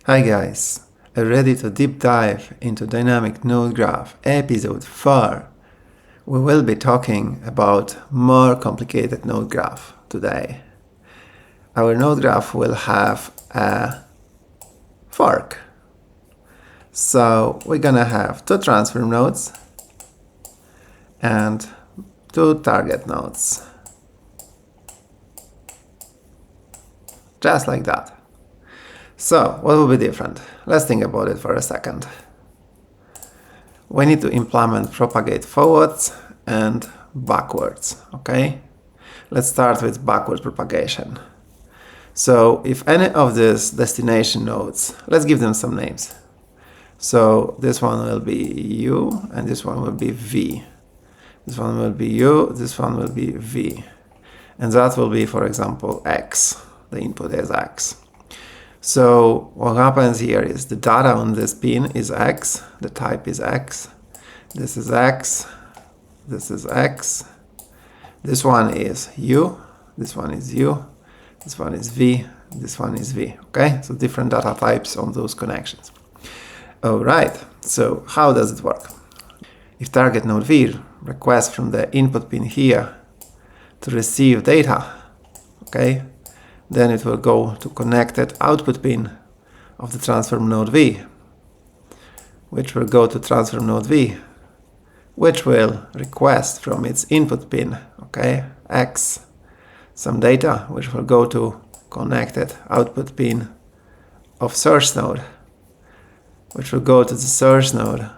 Hi guys, are you ready to deep dive into dynamic node graph episode 4? We will be talking about more complicated node graph today. Our node graph will have a fork. So we're gonna have two transform nodes and two target nodes. Just like that. So, what will be different? Let's think about it for a second. We need to implement propagate forwards and backwards, okay? Let's start with backward propagation. So, if any of these destination nodes, let's give them some names. So, this one will be U, and this one will be V. This one will be U, this one will be V. And that will be, for example, X. The input is X. So what happens here is the data on this pin is X, the type is X, this is X, this is X, this one is U, this one is U, this one is V, this one is V, okay? So different data types on those connections. Alright, so how does it work? If target node V requests from the input pin here to receive data, okay, then it will go to connected output pin of the transform node V, which will go to transform node V, which will request from its input pin, okay, X, some data, which will go to connected output pin of source node, which will go to the source node,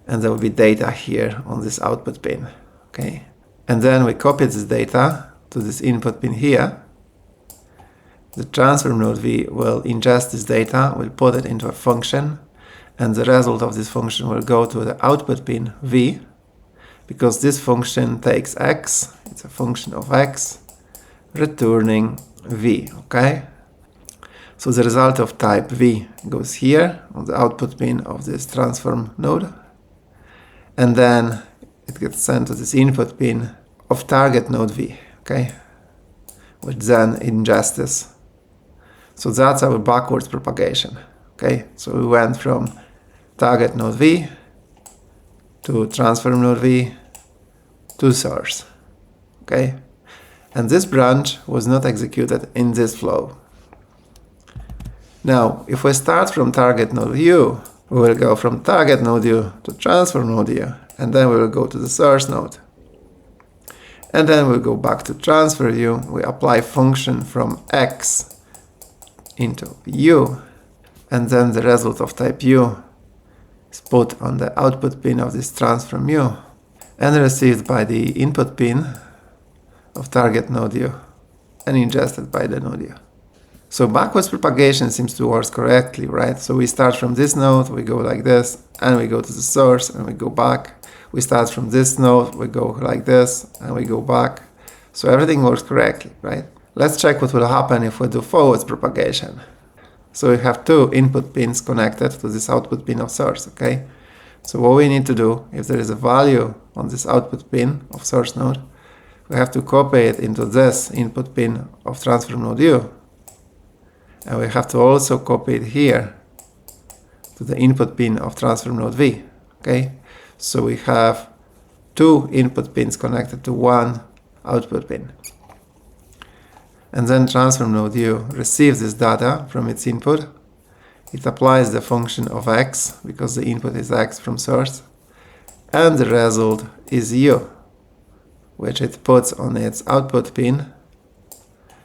and there will be data here on this output pin, okay. And then we copy this data to this input pin here. The transform node V will ingest this data, will put it into a function, and the result of this function will go to the output pin V, because this function takes X, it's a function of X, returning V, okay? So the result of type V goes here on the output pin of this transform node, and then it gets sent to this input pin of target node V, okay? Which then ingests this. So that's our backwards propagation, okay? So we went from target node V to transform node V to source, okay? And this branch was not executed in this flow. Now, if we start from target node U, we will go from target node U to transform node U, and then we will go to the source node. And then we'll go back to transfer U, we apply function from X into U, and then the result of type U is put on the output pin of this transform U and received by the input pin of target node U and ingested by the node U. So backwards propagation seems to work correctly, right? So we start from this node, we go like this, and we go to the source, and we go back. We start from this node, we go like this, and we go back. So everything works correctly, right? Let's check what will happen if we do forwards propagation. So we have two input pins connected to this output pin of source, okay? So what we need to do, if there is a value on this output pin of source node, we have to copy it into this input pin of transform node U. And we have to also copy it here to the input pin of transform node V, okay? So we have two input pins connected to one output pin. And then transform node U receives this data from its input. It applies the function of X, because the input is X from source, and the result is U, which it puts on its output pin,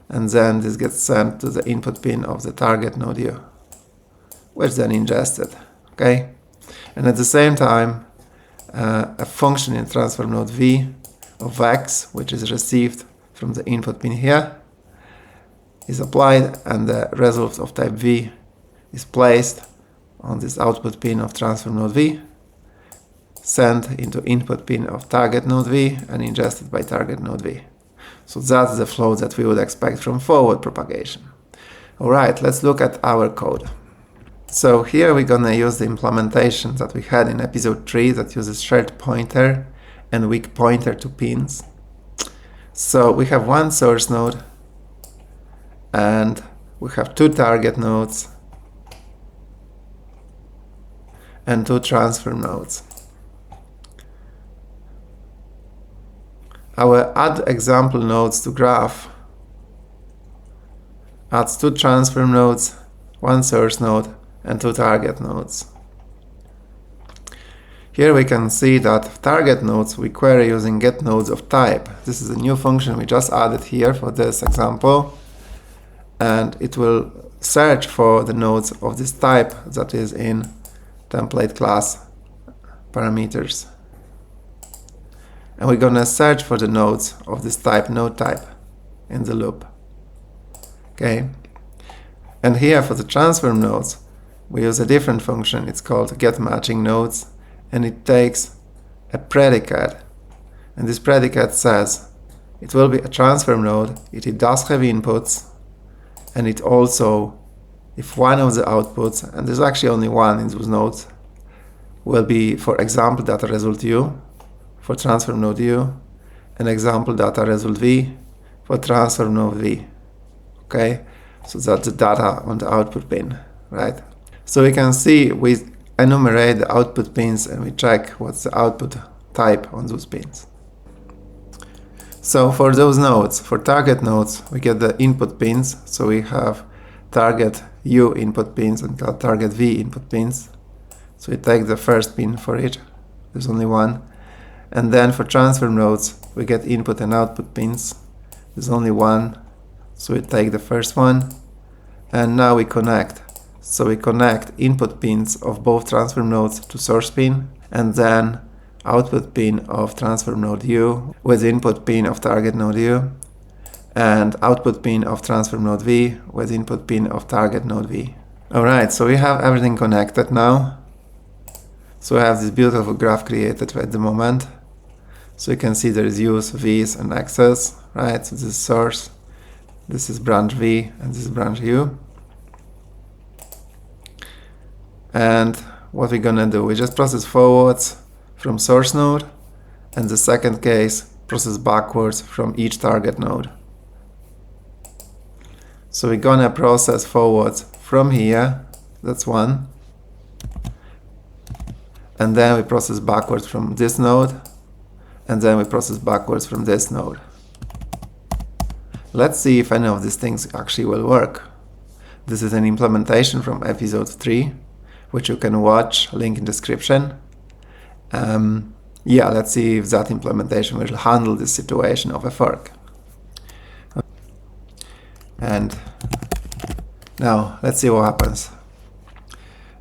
and then this gets sent to the input pin of the target node U, which then ingested, okay? And at the same time, a function in transform node V of X, which is received from the input pin here, is applied, and the result of type V is placed on this output pin of transform node V, sent into input pin of target node V, and ingested by target node V. So that's the flow that we would expect from forward propagation. Alright, let's look at our code. So here we're gonna use the implementation that we had in episode 3 that uses shared pointer and weak pointer to pins. So we have one source node, and we have two target nodes, and 2 transfer nodes. Our add example nodes to graph adds 2 transfer nodes, 1 source node, and 2 target nodes. Here we can see that target nodes we query using getNodes of type. This is a new function we just added here for this example, and it will search for the nodes of this type that is in template class parameters. And we're gonna search for the nodes of this type, node type, in the loop. Okay. And here for the transform nodes, we use a different function. It's called getMatchingNodes, and it takes a predicate. And this predicate says it will be a transform node, it does have inputs, and it also, if one of the outputs, and there's actually only one in those nodes, will be, for example, data result U for transform node U, and example data result V for transform node V. Okay, so that's the data on the output pin, right? So we can see we enumerate the output pins and we check what's the output type on those pins. So for those nodes, for target nodes, we get the input pins. So we have target U input pins and target V input pins. So we take the first pin for each. There's only one. And then for transform nodes, we get input and output pins. There's only one. So we take the first one. And now we connect. So we connect input pins of both transform nodes to source pin, and then output pin of transform node U with input pin of target node U, and output pin of transform node V with input pin of target node V. Alright, so we have everything connected now. So we have this beautiful graph created at the moment. So you can see there is U's, V's, and X's, right? So this is source, this is branch V, and this is branch U. And what we're gonna do, we just process forwards from source node, and the second case, process backwards from each target node. So we're gonna process forwards from here, that's one, and then we process backwards from this node, and then we process backwards from this node. Let's see if any of these things actually will work. This is an implementation from episode 3, which you can watch, link in description. Yeah, let's see if that implementation will handle this situation of a fork. And now let's see what happens.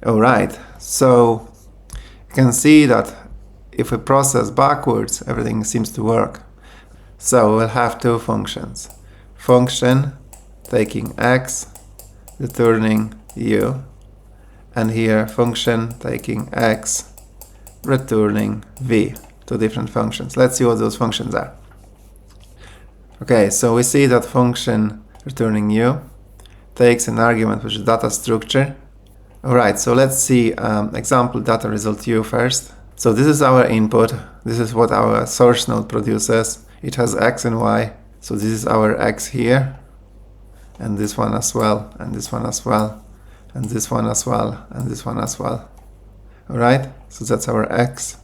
Alright, so you can see that if we process backwards, everything seems to work. So we'll have two functions. Function taking X, returning U, and here function taking X, returning V. Two different functions. Let's see what those functions are. Okay, so we see that function returning U takes an argument which is data structure. Alright, so let's see example data result U first. So this is our input. This is what our source node produces. It has X and Y. So this is our X here, and this one as well, and this one as well, and this one as well, and this one as well. Alright, so that's our X.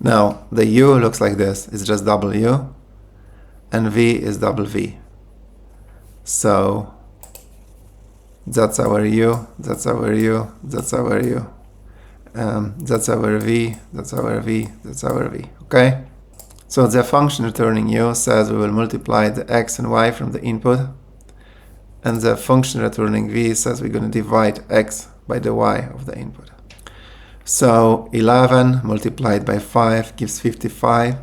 Now the U looks like this. It's just double U, and V is double V. So that's our U, that's our U, that's our U. That's our V, that's our V, that's our V. Okay? So the function returning U says we will multiply the X and Y from the input, and the function returning V says we're going to divide X by the Y of the input. So 11 multiplied by 5 gives 55.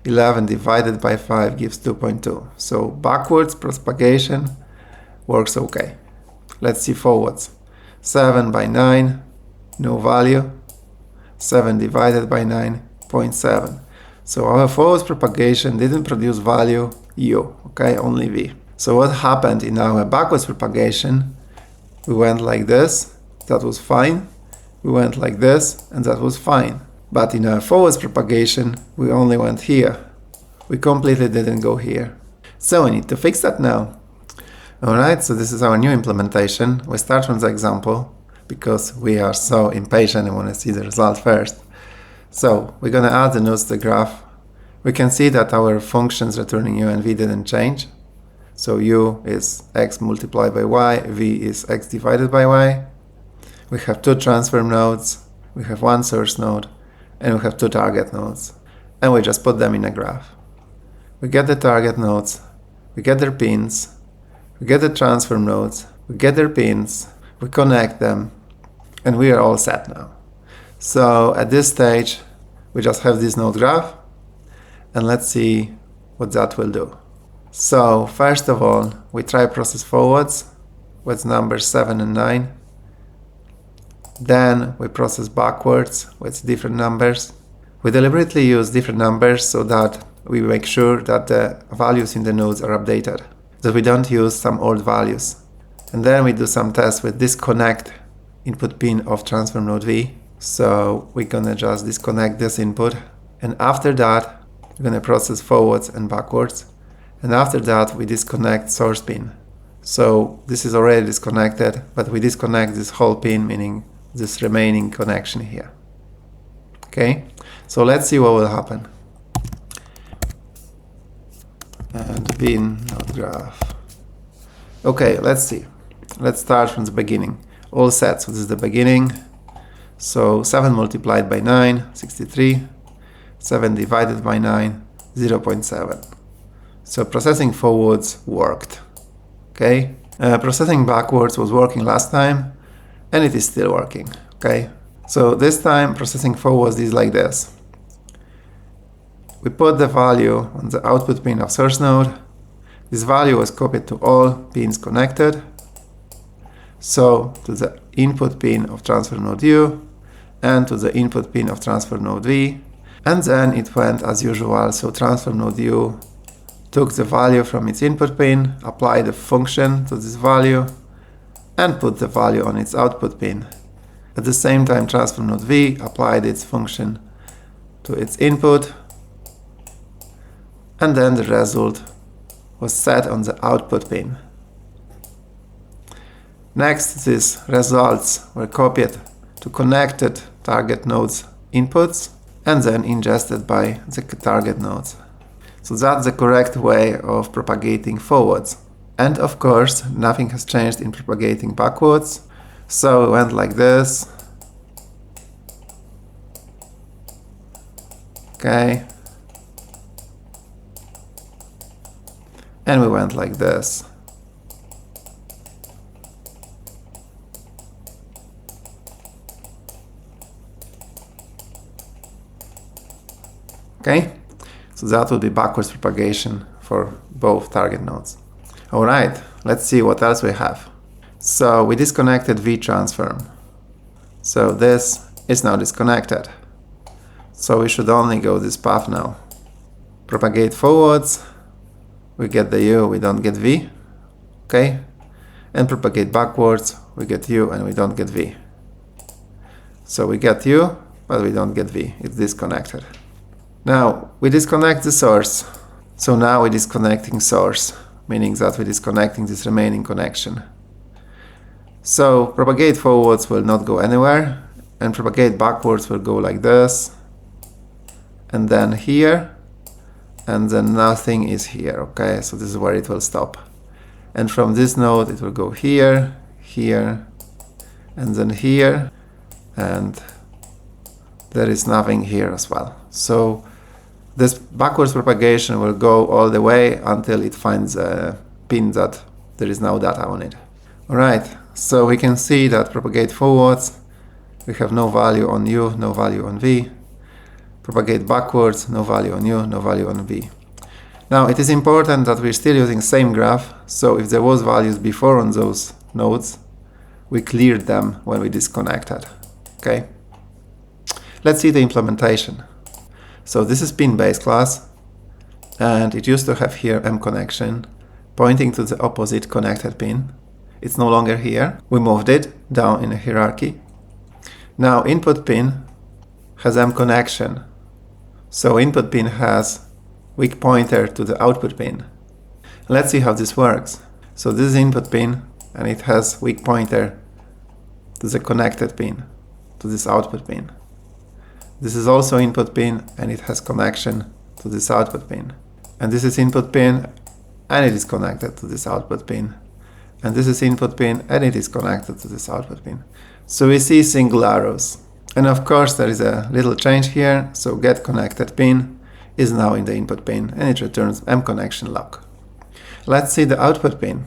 11 divided by 5 gives 2.2. So backwards propagation works okay. Let's see forwards. 7 by 9, no value. 7 divided by 9, 0.7. So our forwards propagation didn't produce value U, okay, only V. So what happened in our backwards propagation? We went like this, that was fine. We went like this, and that was fine. But in our forwards propagation, we only went here. We completely didn't go here. So we need to fix that now. Alright, so this is our new implementation. We start from the example. because we are so impatient and want to see the result first. So we're going to add the nodes to the graph. We can see that our functions returning u and v didn't change. So u is x multiplied by y, v is x divided by y. We have 2 transform nodes, we have 1 source node, and we have 2 target nodes. And we just put them in a graph. We get the target nodes, we get their pins, we get the transform nodes, we get their pins, we connect them, and we are all set now. So at this stage, we just have this node graph, and let's see what that will do. So first of all, we try process forwards with numbers 7 and 9. Then we process backwards with different numbers. We deliberately use different numbers so that we make sure that the values in the nodes are updated, that we don't use some old values. And then we do some tests with disconnect input pin of transform node V. So we're gonna just disconnect this input. And after that, we're gonna process forwards and backwards. And after that, we disconnect source pin. So this is already disconnected, but we disconnect this whole pin, meaning this remaining connection here. Okay, so let's see what will happen. And bin NodeGraph. Okay, let's see. Let's start from the beginning. All set, so this is the beginning. So 7 multiplied by 9, 63. 7 divided by 9, 0.7. So processing forwards worked. Okay, processing backwards was working last time, and it is still working. Okay, so this time processing forwards is like this. We put the value on the output pin of source node. This value was copied to all pins connected. So to the input pin of transfer node U and to the input pin of transfer node V. And then it went as usual. So transfer node U took the value from its input pin, applied a function to this value, and put the value on its output pin. At the same time, transfer node V applied its function to its input, and then the result was set on the output pin. Next, these results were copied to connected target nodes inputs and then ingested by the target nodes. So that's the correct way of propagating forwards. And of course, nothing has changed in propagating backwards. So we went like this. Okay. And we went like this. Okay. So that would be backwards propagation for both target nodes. Alright, let's see what else we have. So we disconnected V transform. So this is now disconnected. So we should only go this path now. Propagate forwards, we get the U, we don't get V. Okay? And propagate backwards, we get U and we don't get V. So we get U, but we don't get V. It's disconnected. Now, we disconnect the source. So now we're disconnecting source, meaning that we're disconnecting this remaining connection. So propagate forwards will not go anywhere, and propagate backwards will go like this, and then here, and then nothing is here. Okay, so this is where it will stop. And from this node, it will go here, here, and then here, and there is nothing here as well. So this backwards propagation will go all the way until it finds a pin that there is no data on it. Alright, so we can see that propagate forwards, we have no value on U, no value on V. Propagate backwards, no value on U, no value on V. Now it is important that we're still using same graph, so if there was values before on those nodes, we cleared them when we disconnected. Okay? Let's see the implementation. So this is pin base class, and it used to have here M connection pointing to the opposite connected pin. It's no longer here. We moved it down in a hierarchy. Now input pin has M connection. So input pin has weak pointer to the output pin. Let's see how this works. So this is input pin and it has weak pointer to to the connected pin, to this output pin. This is also input pin, and it has connection to this output pin. And this is input pin, and it is connected to this output pin. And this is input pin, and it is connected to this output pin. So we see single arrows. And of course there is a little change here, so get connected pin is now in the input pin, and it returns mConnection lock. Let's see the output pin.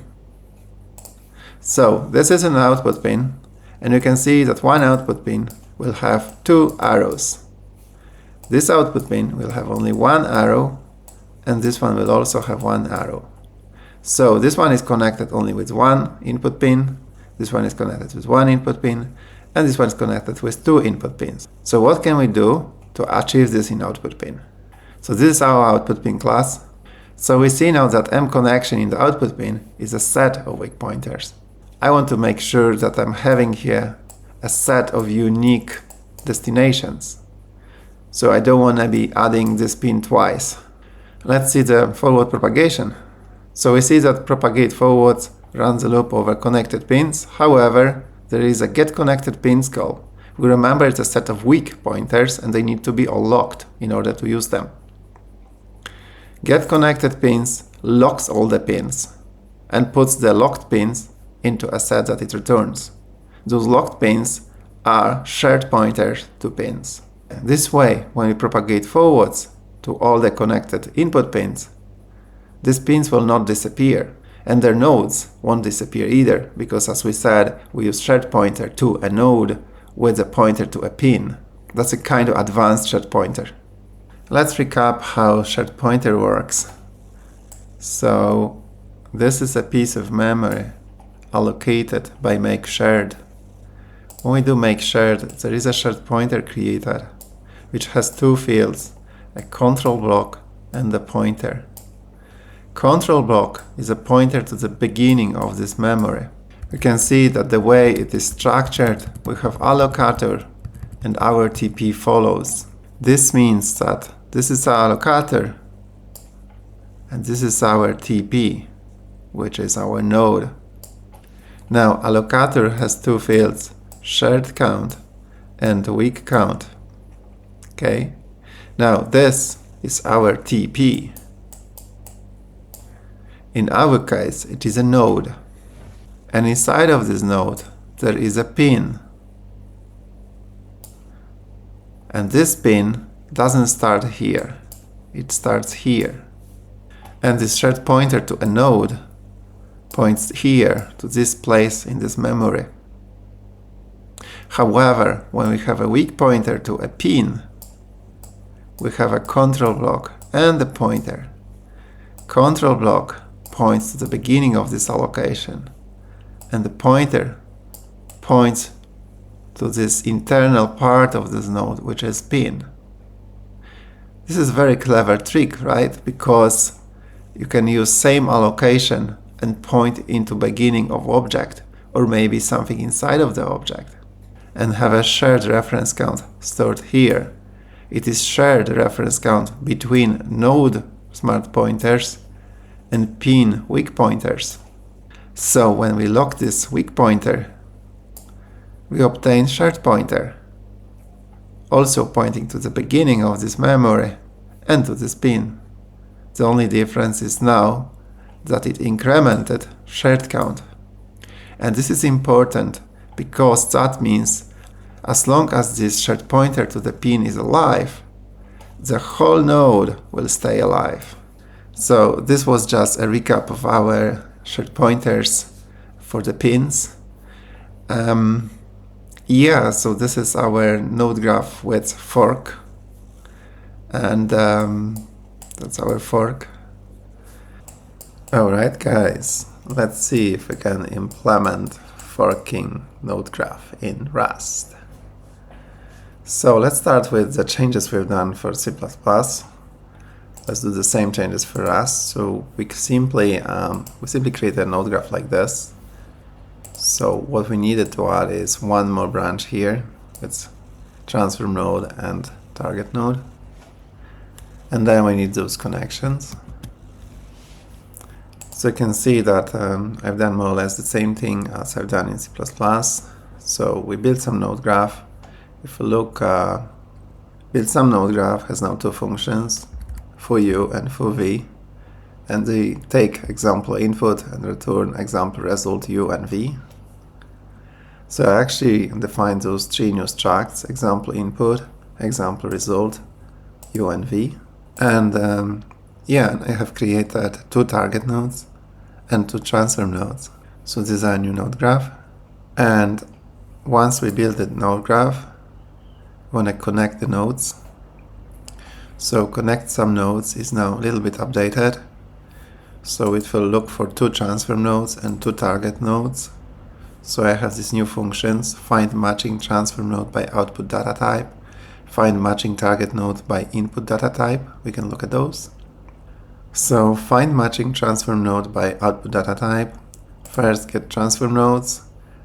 So this is an output pin, and you can see that one output pin will have two arrows. This output pin will have only one arrow, and this one will also have one arrow. So this one is connected only with one input pin, this one is connected with one input pin, and this one is connected with two input pins. So what can we do to achieve this in output pin? So this is our output pin class. So we see now that mConnection in the output pin is a set of weak pointers. I want to make sure that I'm having here a set of unique destinations. So I don't want to be adding this pin twice. Let's see the forward propagation. So we see that propagate forwards runs a loop over connected pins. However, there is a get connected pins call. We remember it's a set of weak pointers, and they need to be all locked in order to use them. Get connected pins locks all the pins and puts the locked pins into a set that it returns. Those locked pins are shared pointers to pins. This way, when we propagate forwards to all the connected input pins, these pins will not disappear, and their nodes won't disappear either, because as we said, we use shared pointer to a node with a pointer to a pin. That's a kind of advanced shared pointer. Let's recap how shared pointer works. So this is a piece of memory allocated by make shared. When we do make shared, there is a shared pointer created, which has two fields, a control block and a pointer. Control block is a pointer to the beginning of this memory. We can see that the way it is structured, we have allocator and our TP follows. This means that this is our allocator and this is our TP, which is our node. Now allocator has two fields, shared count and weak count. Okay, now this is our TP. In our case, it is a node, and inside of this node there is a pin, and this pin doesn't start here, it starts here, and this shared pointer to a node points here to this place in this memory. However, when we have a weak pointer to a pin, we have a control block and a pointer. Control block points to the beginning of this allocation, and the pointer points to this internal part of this node, which is pin. This is a very clever trick, right? Because you can use same allocation and point into beginning of object, or maybe something inside of the object, and have a shared reference count stored here. It is shared reference count between node smart pointers and pin weak pointers. So when we lock this weak pointer, we obtain shared pointer, also pointing to the beginning of this memory and to this pin. The only difference is now that it incremented shared count. And this is important because that means as long as this shared pointer to the pin is alive, the whole node will stay alive. So this was just a recap of our shared pointers for the pins. Yeah, so this is our NodeGraph with fork, and that's our fork. Alright guys, let's see if we can implement forking NodeGraph in Rust. So let's start with the changes we've done for C++. Let's do the same changes for Rust. So we simply create a NodeGraph like this. So what we needed to add is one more branch here with transfer node and target node, and then we need those connections. So you can see that I've done more or less the same thing as I've done in C++. So we built some node graph. If we look, build some node graph has now two functions, for u and for v, and they take example input and return example result u and v. So I actually defined those three new structs: example input, example result, u and v. And yeah, I have created two target nodes and two transform nodes. So these are a new node graph. And once we build the node graph, we want to connect the nodes. So connect some nodes is now a little bit updated. So it will look for two transform nodes and two target nodes. So I have these new functions: find matching transform node by output data type, find matching target node by input data type. We can look at those. So find matching transform node by output data type. First get transform nodes,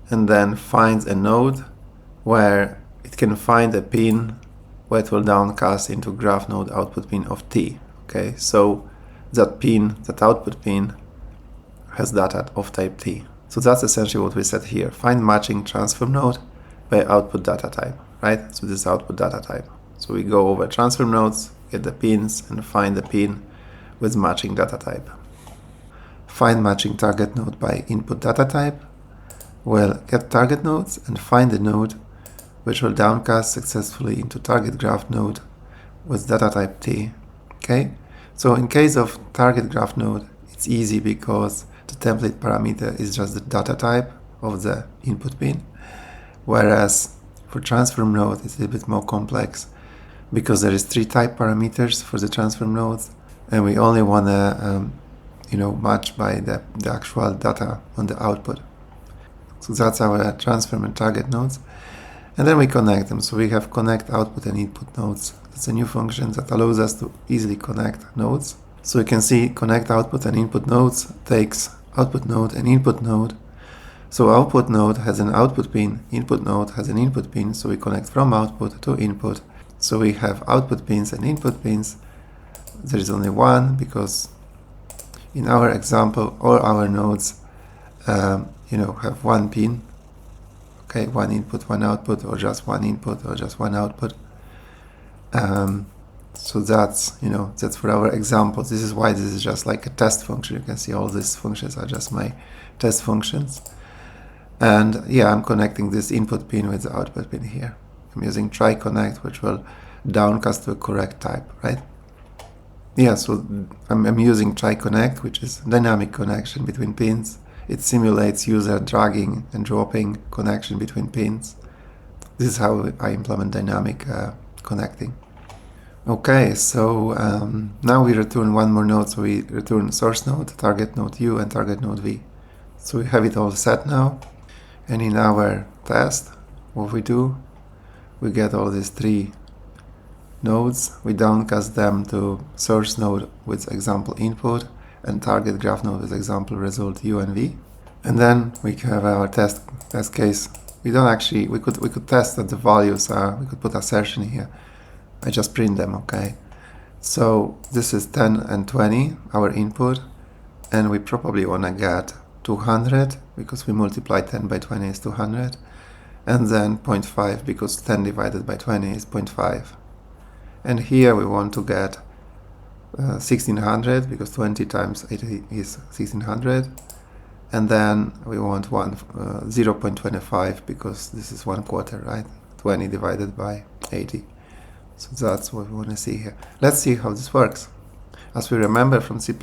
and then find a node where it can find a pin where it will downcast into graph node output pin of t. Okay, so that pin, that output pin, has data of type t. So that's essentially what we said here: find matching transform node by output data type, right? So this is output data type. So we go over transform nodes, get the pins, and find the pin with matching data type. Find matching target node by input data type. Well, get target nodes and find the node which will downcast successfully into target graph node with data type t. Okay, so in case of target graph node, it's easy because the template parameter is just the data type of the input pin, whereas for transform node it's a little bit more complex because there is three type parameters for the transform nodes, and we only want to match by the actual data on the output. So that's our transform and target nodes. And then we connect them. So we have connect output and input nodes. That's a new function that allows us to easily connect nodes. So you can see connect output and input nodes takes output node and input node. So output node has an output pin, input node has an input pin, so we connect from output to input. So we have output pins and input pins. There is only one because in our example all our nodes have one pin. Okay, one input, one output, or just one input, or just one output. So that's for our examples. This is why this is just like a test function. You can see all these functions are just my test functions. And yeah, I'm connecting this input pin with the output pin here. I'm using try connect, which will downcast to a correct type, right? Yeah, so I'm using try connect, which is dynamic connection between pins. It simulates user dragging and dropping connection between pins. This is how I implement dynamic connecting. Okay, so now we return one more node. So we return source node, target node u, and target node v. So we have it all set now. And in our test, what we do, we get all these three nodes. We downcast them to source node with example input and target graph node with example result u and v. And then we have our test case. We could test that the values are, we could put assertion here. I just print them, okay? So this is 10 and 20, our input, and we probably want to get 200 because we multiply 10 by 20 is 200, and then 0.5 because 10 divided by 20 is 0.5. And here we want to get 1600 because 20 times 80 is 1600, and then we want 0.25 because this is 1/4, right? 20 divided by 80. So that's what we want to see here. Let's see how this works. As we remember from C++,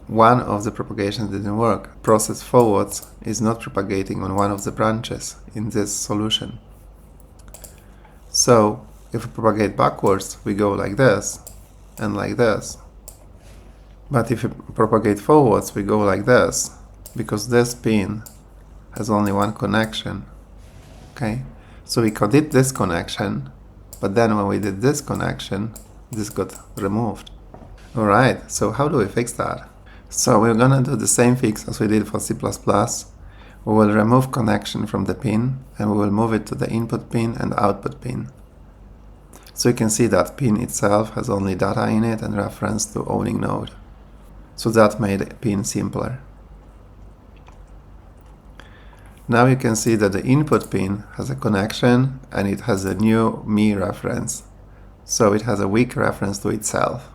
one of the propagations didn't work. Process forwards is not propagating on one of the branches in this solution. So if we propagate backwards, we go like this and like this. But if we propagate forwards, we go like this, because this pin has only one connection. Okay, so we did this connection, but then when we did this connection, this got removed. Alright, so how do we fix that? So we're gonna do the same fix as we did for C++. We will remove connection from the pin, and we will move it to the input pin and output pin. So you can see that pin itself has only data in it and reference to owning node. So that made pin simpler. Now you can see that the input pin has a connection and it has a new me reference. So it has a weak reference to itself.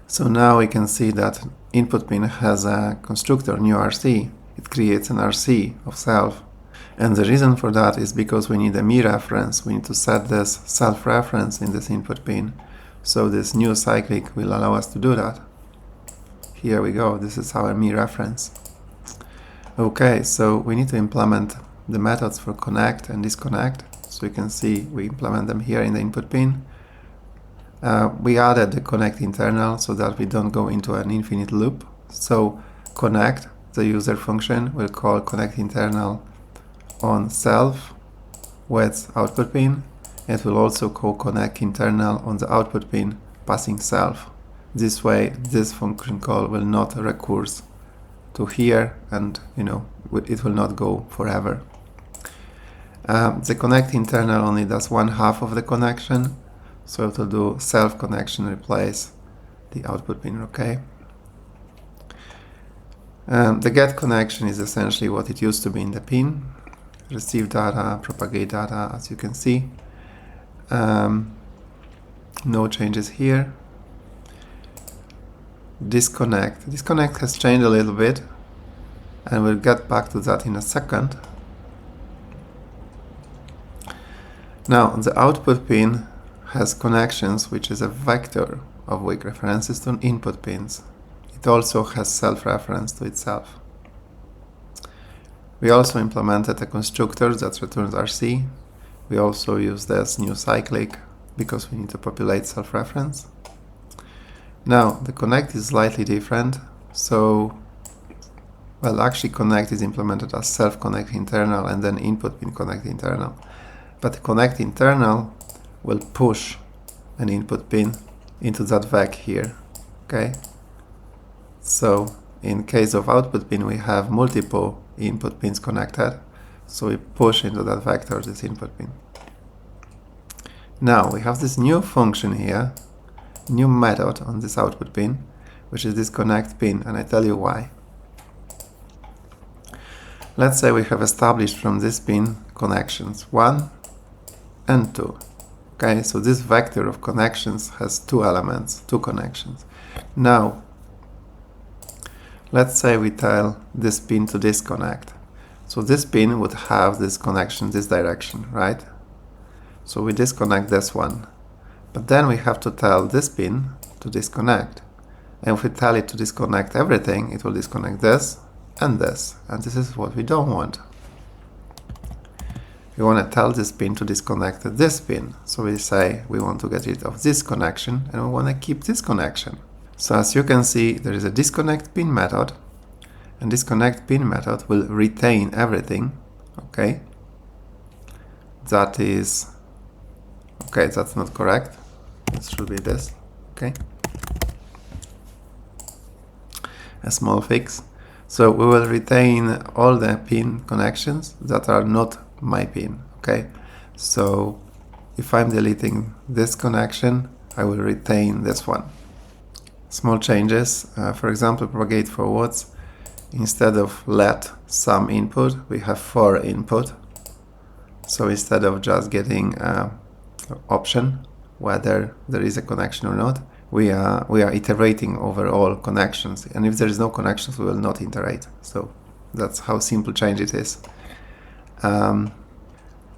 So now we can see that input pin has a constructor new RC. It creates an RC of self. And the reason for that is because we need a me reference. We need to set this self reference in this input pin. So this new cyclic will allow us to do that. Here we go. This is our me reference. Okay, so we need to implement the methods for connect and disconnect. So you can see we implement them here in the input pin. We added the connect internal so that we don't go into an infinite loop. So connect, the user function, will call connect internal on self with output pin. It will also call connect internal on the output pin passing self. This way, this function call will not recurse to here, and it will not go forever. The connect internal only does 1/2 of the connection, so it will do self connection replace the output pin. Okay. The get connection is essentially what it used to be in the pin. Receive data, propagate data, as you can see. No changes here. Disconnect has changed a little bit, and we'll get back to that in a second. Now, the output pin has connections, which is a vector of weak references to input pins. It also has self-reference to itself. We also implemented a constructor that returns RC. We also use this new cyclic because we need to populate self-reference. Now, the connect is slightly different. So, well, actually connect is implemented as self-connect internal and then input pin connect internal. But the connect internal will push an input pin into that vec here. Okay. So, in case of output pin, we have multiple input pins connected. So we push into that vector this input pin. Now we have this new function here, new method on this output pin, which is this connect pin, and I tell you why. Let's say we have established from this pin connections 1 and 2. Okay, so this vector of connections has 2 elements, 2 connections. Now, let's say we tell this pin to disconnect. So this pin would have this connection, this direction, right? So we disconnect this one. But then we have to tell this pin to disconnect. And if we tell it to disconnect everything, it will disconnect this and this. And this is what we don't want. We want to tell this pin to disconnect this pin. So we say we want to get rid of this connection and we want to keep this connection. So as you can see, there is a disconnect pin method, and disconnect pin method will retain everything. Okay. That is, okay, that's not correct. It should be this. Okay. A small fix. So we will retain all the pin connections that are not my pin. Okay. So if I'm deleting this connection, I will retain this one. Small changes. For example, propagate forwards. Instead of let some input, we have for input. So instead of just getting option whether there is a connection or not, we are iterating over all connections. And if there is no connections, we will not iterate. So that's how simple change it is.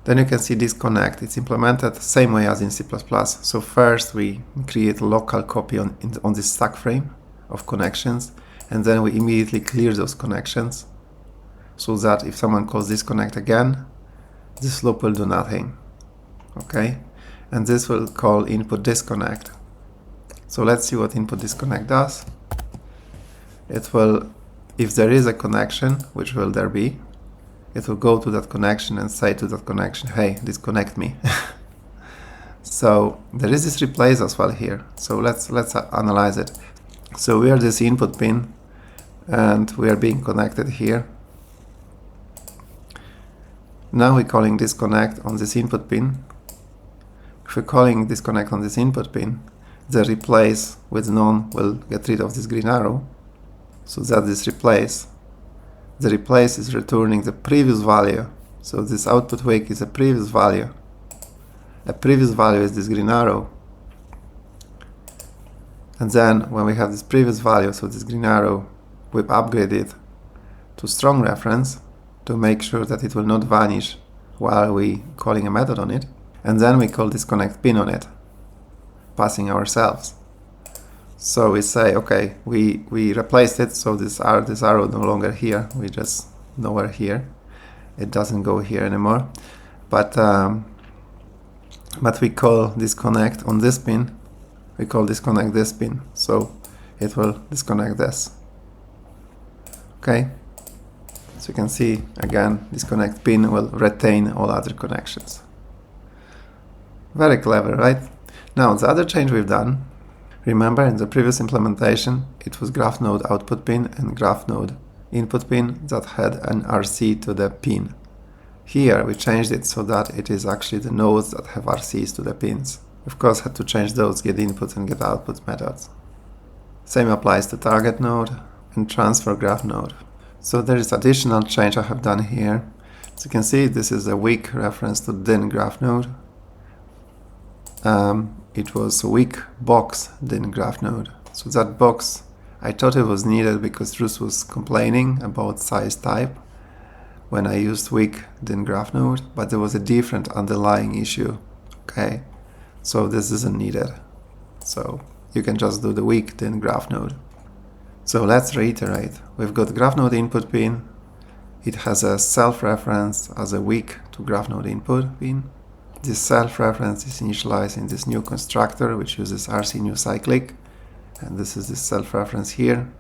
Then you can see disconnect. It's implemented the same way as in C++. So first we create a local copy on this stack frame of connections, and then we immediately clear those connections so that if someone calls disconnect again, this loop will do nothing. Okay, and this will call input disconnect. So let's see what input disconnect does. It will, if there is a connection, which will there be, it will go to that connection and say to that connection, hey, disconnect me. So there is this replace as well here. So let's analyze it. So we are this input pin and we are being connected here. Now we're calling disconnect on this input pin. If we're calling disconnect on this input pin, the replace with none will get rid of this green arrow, so that this replace, the replace is returning the previous value. So this output week is a previous value. A previous value is this green arrow. And then when we have this previous value, so this green arrow, we upgrade it to strong reference to make sure that it will not vanish while we calling a method on it. And then we call this connect pin on it, passing ourselves. So we say, okay, we replaced it, so this arrow no longer here, we just nowhere here. It doesn't go here anymore. But we call disconnect on this pin. We call disconnect this pin, so it will disconnect this. Okay, so you can see again, disconnect pin will retain all other connections. Very clever, right? Now the other change we've done, remember in the previous implementation it was graph node output pin and graph node input pin that had an RC to the pin. Here we changed it so that it is actually the nodes that have RCs to the pins. Of course, had to change those get input and get output methods. Same applies to target node and transfer graph node. So there is additional change I have done here. As you can see, this is a weak reference to din graph node. It was a weak box din graph node. So that box, I thought it was needed because Ruth was complaining about size type when I used weak din graph node, but there was a different underlying issue. Okay. So this isn't needed. So you can just do the weak din graph node. So let's reiterate. We've got graph node input pin. It has a self-reference as a weak to graph node input pin. This self-reference is initialized in this new constructor, which uses RC new cyclic. And this is this self-reference here.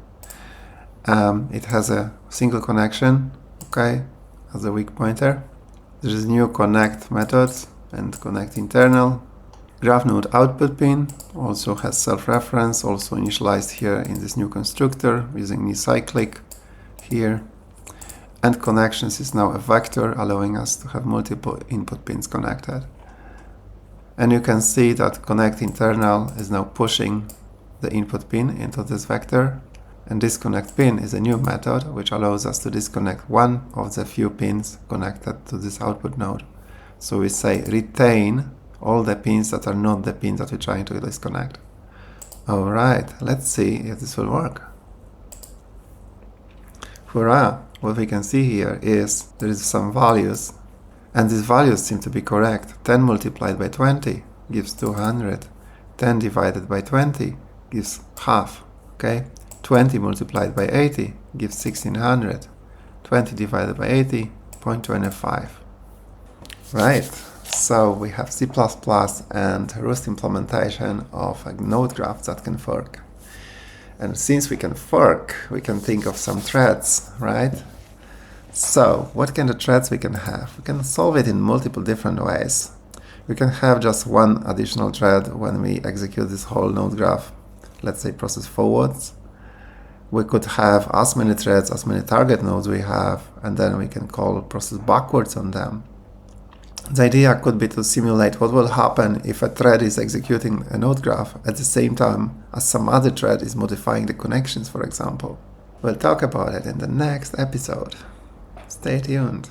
It has a single connection, okay, as a weak pointer. There is new connect methods and connect internal. Graph node output pin also has self-reference, also initialized here in this new constructor using new cyclic here. And connections is now a vector, allowing us to have multiple input pins connected. And you can see that connect internal is now pushing the input pin into this vector. And disconnect pin is a new method which allows us to disconnect one of the few pins connected to this output node. So we say retain all the pins that are not the pins that we're trying to disconnect. Alright, let's see if this will work. Hurrah! What we can see here is there is some values, and these values seem to be correct. 10 multiplied by 20 gives 200. 10 divided by 20 gives half. Okay? 20 multiplied by 80 gives 1600. 20 divided by 80, 0.25. Right. So we have C++ and Rust implementation of a NodeGraph that can fork. And since we can fork, we can think of some threads, right? So what kind of threads we can have? We can solve it in multiple different ways. We can have just one additional thread when we execute this whole NodeGraph, let's say process forwards. We could have as many threads, as many target nodes we have, and then we can call process backwards on them. The idea could be to simulate what will happen if a thread is executing a NodeGraph at the same time as some other thread is modifying the connections, for example. We'll talk about it in the next episode. Stay tuned.